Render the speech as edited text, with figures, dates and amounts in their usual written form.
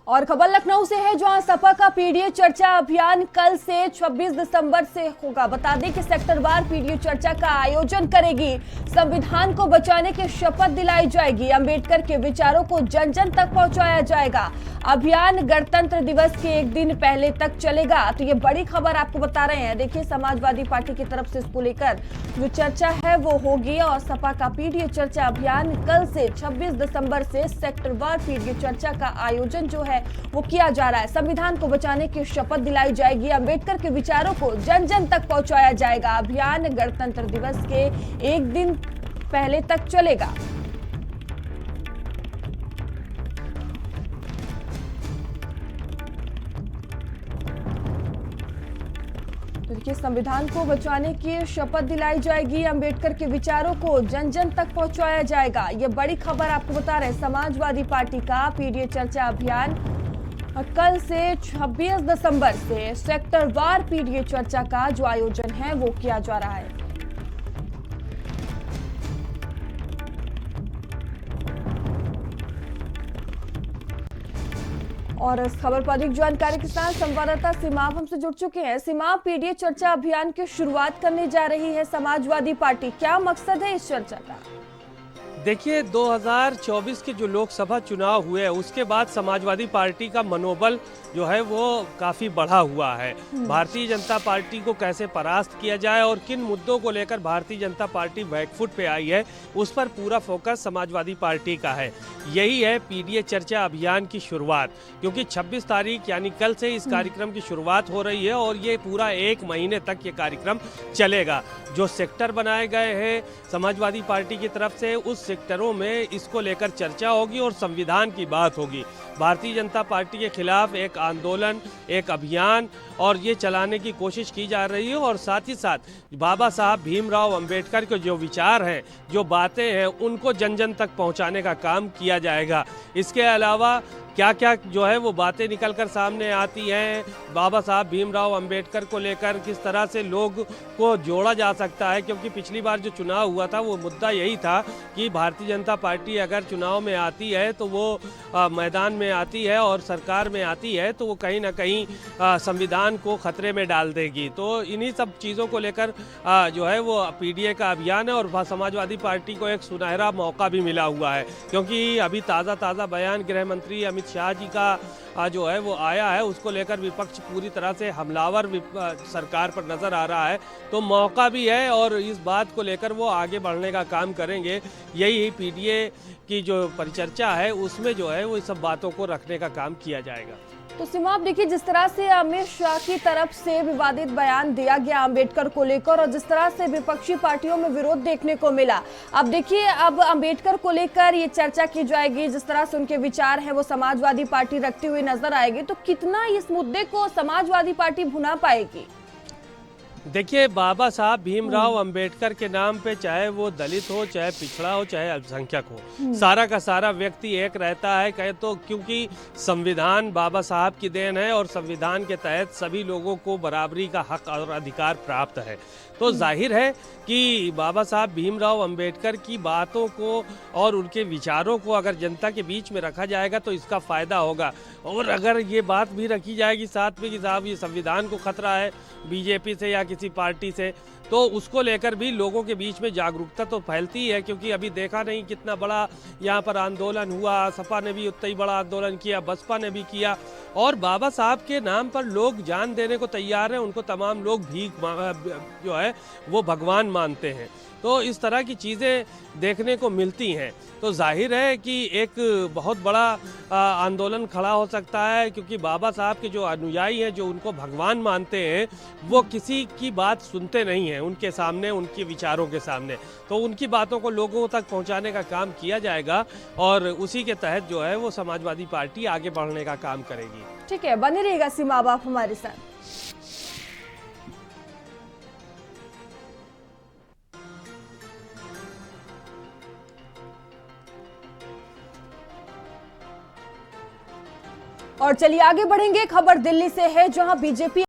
और खबर लखनऊ से है, जहां सपा का पीडीए चर्चा अभियान कल से 26 दिसंबर से होगा। बता दें कि सेक्टरवार पीडीए चर्चा का आयोजन करेगी। संविधान को बचाने की शपथ दिलाई जाएगी। अंबेडकर के विचारों को जन जन तक पहुंचाया जाएगा। अभियान गणतंत्र दिवस के एक दिन पहले तक चलेगा। तो ये बड़ी खबर आपको बता रहे हैं। देखिए, समाजवादी पार्टी की तरफ से इसको लेकर जो चर्चा है वो होगी और सपा का पीडीए चर्चा अभियान कल से 26 दिसंबर से सेक्टरवार पीडीए चर्चा का आयोजन जो है वो किया जा रहा है। संविधान को बचाने की शपथ दिलाई जाएगी। अंबेडकर के विचारों को जन जन तक पहुंचाया जाएगा। अभियान गणतंत्र दिवस के एक दिन पहले तक चलेगा। तो देखिए, संविधान को बचाने की शपथ दिलाई जाएगी। अंबेडकर के विचारों को जन जन तक पहुंचाया जाएगा। ये बड़ी खबर आपको बता रहे हैं। समाजवादी पार्टी का पीडीए चर्चा अभियान कल से 26 दिसंबर से सेक्टरवार पीडीए चर्चा का जो आयोजन है वो किया जा रहा है। और इस खबर पर अधिक जानकारी के साथ संवाददाता सीमाप हमसे जुड़ चुके हैं। सीमाप, पीडीए चर्चा अभियान की शुरुआत करने जा रही है समाजवादी पार्टी, क्या मकसद है इस चर्चा का? देखिए, 2024 के जो लोकसभा चुनाव हुए उसके बाद समाजवादी पार्टी का मनोबल जो है वो काफ़ी बढ़ा हुआ है। भारतीय जनता पार्टी को कैसे परास्त किया जाए और किन मुद्दों को लेकर भारतीय जनता पार्टी बैकफुट पे आई है, उस पर पूरा फोकस समाजवादी पार्टी का है। यही है पीडीए चर्चा अभियान की शुरुआत, क्योंकि 26 तारीख यानी कल से इस कार्यक्रम की शुरुआत हो रही है और ये पूरा एक महीने तक ये कार्यक्रम चलेगा। जो सेक्टर बनाए गए हैं समाजवादी पार्टी की तरफ से, उस सेक्टरों में इसको लेकर चर्चा होगी और संविधान की बात होगी। भारतीय जनता पार्टी के खिलाफ एक आंदोलन, एक अभियान और ये चलाने की कोशिश की जा रही है और साथ ही साथ बाबा साहब भीमराव अंबेडकर के जो विचार हैं, जो बातें हैं, उनको जन जन तक पहुंचाने का काम किया जाएगा। इसके अलावा क्या क्या जो है वो बातें निकल कर सामने आती हैं, बाबा साहब भीमराव अंबेडकर को लेकर किस तरह से लोग को जोड़ा जा सकता है, क्योंकि पिछली बार जो चुनाव हुआ था वो मुद्दा यही था कि भारतीय जनता पार्टी अगर चुनाव में आती है तो वो मैदान में आती है और सरकार में आती है तो वो कहीं ना कहीं संविधान को खतरे में डाल देगी। तो इन्हीं सब चीज़ों को लेकर जो है वो पीडीए का अभियान है और समाजवादी पार्टी को एक सुनहरा मौका भी मिला हुआ है, क्योंकि अभी ताज़ा बयान गृह मंत्री अमित शाह जी का जो है वो आया है, उसको लेकर विपक्ष पूरी तरह से हमलावर सरकार पर नजर आ रहा है। तो मौका भी है और इस बात को लेकर वो आगे बढ़ने का काम करेंगे। यही पीडीए की जो परिचर्चा है उसमें जो है वो इस सब बातों को रखने का काम किया जाएगा। तो सीमा, देखिए, जिस तरह से अमित शाह की तरफ से विवादित बयान दिया गया अंबेडकर को लेकर और जिस तरह से विपक्षी पार्टियों में विरोध देखने को मिला, अब देखिए, अब अंबेडकर को लेकर ये चर्चा की जाएगी। जिस तरह से उनके विचार हैं वो समाजवादी पार्टी रखती हुई नजर आएगी। तो कितना इस मुद्दे को समाजवादी पार्टी भुना पाएगी? देखिए, बाबा साहब भीमराव अंबेडकर के नाम पे चाहे वो दलित हो, चाहे पिछड़ा हो, चाहे अल्पसंख्यक हो, सारा का सारा व्यक्ति एक रहता है। कहे तो क्योंकि संविधान बाबा साहब की देन है और संविधान के तहत सभी लोगों को बराबरी का हक और अधिकार प्राप्त है। तो जाहिर है कि बाबा साहब भीमराव अंबेडकर की बातों को और उनके विचारों को अगर जनता के बीच में रखा जाएगा तो इसका फ़ायदा होगा। और अगर ये बात भी रखी जाएगी साथ में कि साहब ये संविधान को खतरा है बीजेपी से या किसी पार्टी से, तो उसको लेकर भी लोगों के बीच में जागरूकता तो फैलती है। क्योंकि अभी देखा नहीं कितना बड़ा यहाँ पर आंदोलन हुआ, सपा ने भी उतना ही बड़ा आंदोलन किया, बसपा ने भी किया और बाबा साहब के नाम पर लोग जान देने को तैयार हैं। उनको तमाम लोग भीख जो है वो भगवान मानते हैं। तो इस तरह की चीज़ें देखने को मिलती हैं। तो जाहिर है कि एक बहुत बड़ा आंदोलन खड़ा हो सकता है, क्योंकि बाबा साहब के जो अनुयायी हैं, जो उनको भगवान मानते हैं, वो किसी की बात सुनते नहीं हैं उनके सामने, उनके विचारों के सामने। तो उनकी बातों को लोगों तक पहुंचाने का काम किया जाएगा और उसी के तहत जो है वो समाजवादी पार्टी आगे बढ़ने का काम करेगी। ठीक है, बने रहिएगा सीमा आप हमारे साथ। और चलिए आगे बढ़ेंगे। खबर दिल्ली से है, जहां बीजेपी